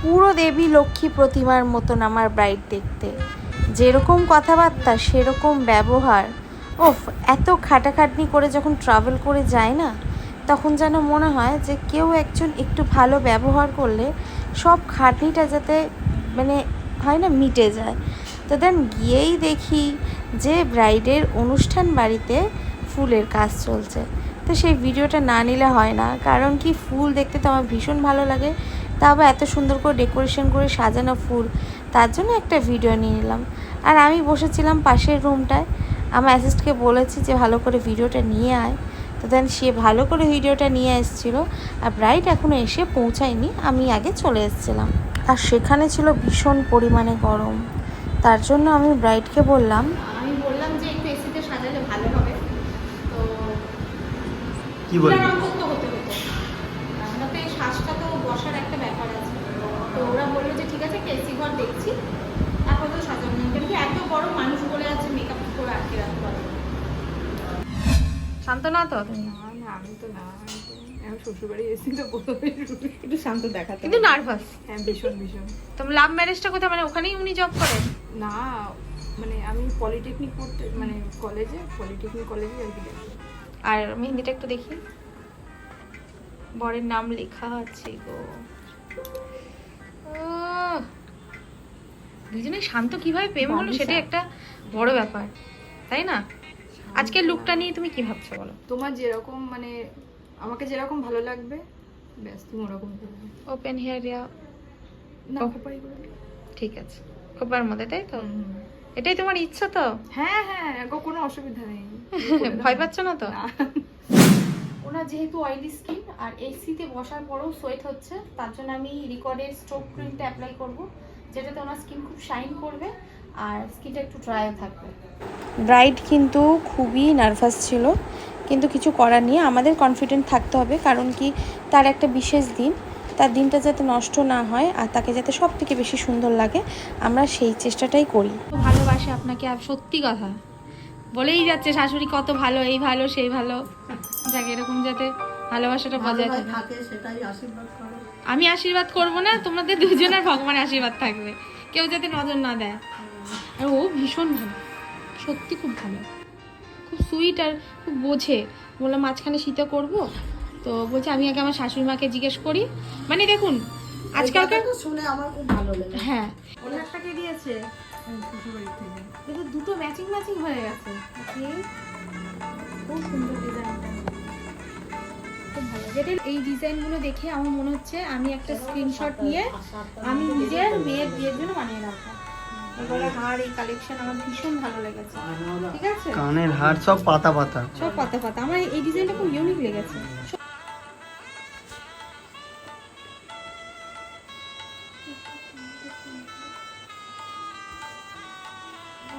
পুরো দেবী লক্ষ্মী প্রতিমার মতন আমার ব্রাইড দেখতে, যেরকম কথাবার্তা সেরকম ব্যবহার। ওফ, এত খাটাখাটনি করে যখন ট্রাভেল করে যায় না, তখন যেন মনে হয় যে কেউ একজন একটু ভালো ব্যবহার করলে সব খাটনিটা যাতে মানে হয় না, মিটে যায়। তো দেন গিয়েই দেখি যে ব্রাইডের অনুষ্ঠান বাড়িতে ফুলের কাজ চলছে। তো সেই ভিডিওটা না নিলে হয় না, কারণ কি ফুল দেখতে তো আমার ভীষণ ভালো লাগে, তা আবার এত সুন্দর করে ডেকোরেশন করে সাজানো ফুল, তার জন্য একটা ভিডিও নিয়ে নিলাম। আর আমি বসেছিলাম পাশের রুমটায়, আমার অ্যাসিস্টকে বলেছি যে ভালো করে ভিডিওটা নিয়ে আয়। তো দেন সে ভালো করে ভিডিওটা নিয়ে এসেছিলো। আর ব্রাইড এখনও এসে পৌঁছায়নি, আমি আগে চলে এসেছিলাম। আর সেখানে ছিল ভীষণ পরিমাণে গরম, তার জন্য আমি ব্রাইডকে বললাম যে একটু এসিতে সাজালে ভালো হবে। তো কি বলবো, হতে আমরা তো এই শ্বাসটা তো বসার একটা ব্যাপার আছে। তো ওরা বললো যে ঠিক আছে, এসি ঘর দেখছি, এখন তো সাজানো নেই, কিন্তু এত বড় মানুষ বলে আছে মেকআপ করে আটকে রাখতে পারবো। শান্ত না তো তুমি? না, আমি তো না, আমি শ্বশুরবাড়ি এসেছি তো একটু শান্ত দেখাতে, কিন্তু নার্ভাস। হ্যাঁ, ভীষণ ভীষণ। তোমার লাভ ম্যারেজটা কোথায়, মানে ওখানেই উনি জব করেন? না, মানে আমি পলিটেকনিক পড়তে, মানে পলিটেকনিক কলেজে আর কি। আর মেহেন্দিটা একটু দেখি, বরের নাম লেখা আছে গো। দুজনে শান্ত কিভাবে প্রেম হলো সেটা একটা বড় ব্যাপার, তাই না? আজকের লুকটা নিয়ে তুমি কি ভাবছো বলো? তোমার যেরকম, মানে আমাকে যেরকম ভালো লাগবে ব্যাস তুমি ওরকম করবে। ওপেন হেয়ার ইয়া না, খোপাই করে। ঠিক আছে, খোপার মধ্যে, তাই তো? এটাই তোমার ইচ্ছা তো? হ্যাঁ হ্যাঁ, কোনো অসুবিধা নেই। ভয় পাচ্ছ না তো? না। ওনার যেহেতু অয়েলি স্কিন আর এসিতে বসার পরেও সোয়েট হচ্ছে, তার জন্য আমি রিকর্ডের স্ট্রোক ক্রিমটা অ্যাপ্লাই করব, যেটাতে ওনার স্কিন খুব শাইন করবে আর স্কিনটা একটু ড্রাইও থাকবে। ব্রাইড কিন্তু খুবই নার্ভাস ছিল, কিন্তু কিছু করার নেই, আমাদের কনফিডেন্ট থাকতে হবে, কারণ কি তার একটা বিশেষ দিন, তার দিনটা যাতে নষ্ট না হয় আর তাকে যাতে সব থেকে বেশি সুন্দর লাগে, আমরা সেই চেষ্টাটাই করি। ভালোবাসে আপনাকে, আর সত্যি কথা বলেই যাচ্ছে শাশুড়ি কত ভালো, এই ভালো সেই ভালো, যাকে এরকম যাতে ভালোবাসাটা বজায় থাকে সেটাই আশীর্বাদ করো। আমি আশীর্বাদ করব না, তোমাদের দুজনের ভগবানের আশীর্বাদ থাকবে, কেউ যাতে নজর না দেয়। আর ও ভীষণ ভালো, সত্যি খুব ভালো, খুব সুইট আর খুব বোঝে। বললাম মাঝখানে শীতে করব, তো বলছে আমি আগে আমার শাশুড়ি মাকে জিজ্ঞেস করি। মানে দেখুন আজকালকার শুনে আমার খুব ভালো লাগে। হ্যাঁ, ওনারটাকে দিয়েছে শ্বশুরবাড়ি থেকে, কিন্তু দুটো ম্যাচিং হয়ে গেছে। খুব সুন্দর ডিজাইনটা, খুব ভালো। যেটা এই ডিজাইনগুলো দেখে আমার মনে হচ্ছে আমি একটা স্ক্রিনশট নিয়ে আমি নিজের মেয়ের বিয়ের জন্য বানিয়ে রাখবো। এগুলো হার, এই কালেকশন আমার ভীষণ ভালো লেগেছে। ঠিক আছে, কানের হার সব পাতা পাতা, সব পাতা পাতা, আমার এই ডিজাইনটা খুব ইউনিক লেগেছে।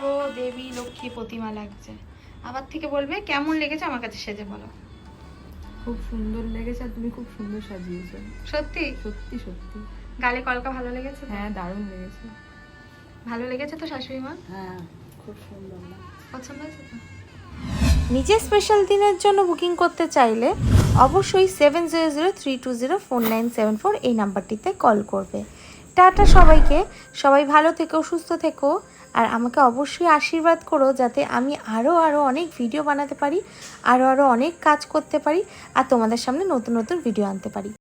ও দেবী লক্ষ্মী প্রতিমা লাগছে। আবার থেকে বলবে কেমন লেগেছে আমার কাছে সেজে বলো। খুব সুন্দর লেগেছে, আর তুমি খুব সুন্দর সাজিয়েছো। সত্যি সত্যি সত্যি। গালে কলকা ভালো লেগেছে? হ্যাঁ, দারুণ লেগেছে। ভালো লেগেছে তো শাশুড়ি মা? হ্যাঁ, খুব সুন্দর না, পছন্দ হয়েছে তো? নিজের স্পেশাল দিনের জন্য বুকিং করতে চাইলে অবশ্যই 7003204974 এই নাম্বারটিতে কল করবে। টাটা সবাইকে, সবাই ভালো থেকো, সুস্থ থেকো, আর আমাকে অবশ্যই আশীর্বাদ করো যাতে আমি আরও অনেক ভিডিও বানাতে পারি, আরও অনেক কাজ করতে পারি, আর তোমাদের সামনে নতুন ভিডিও আনতে পারি।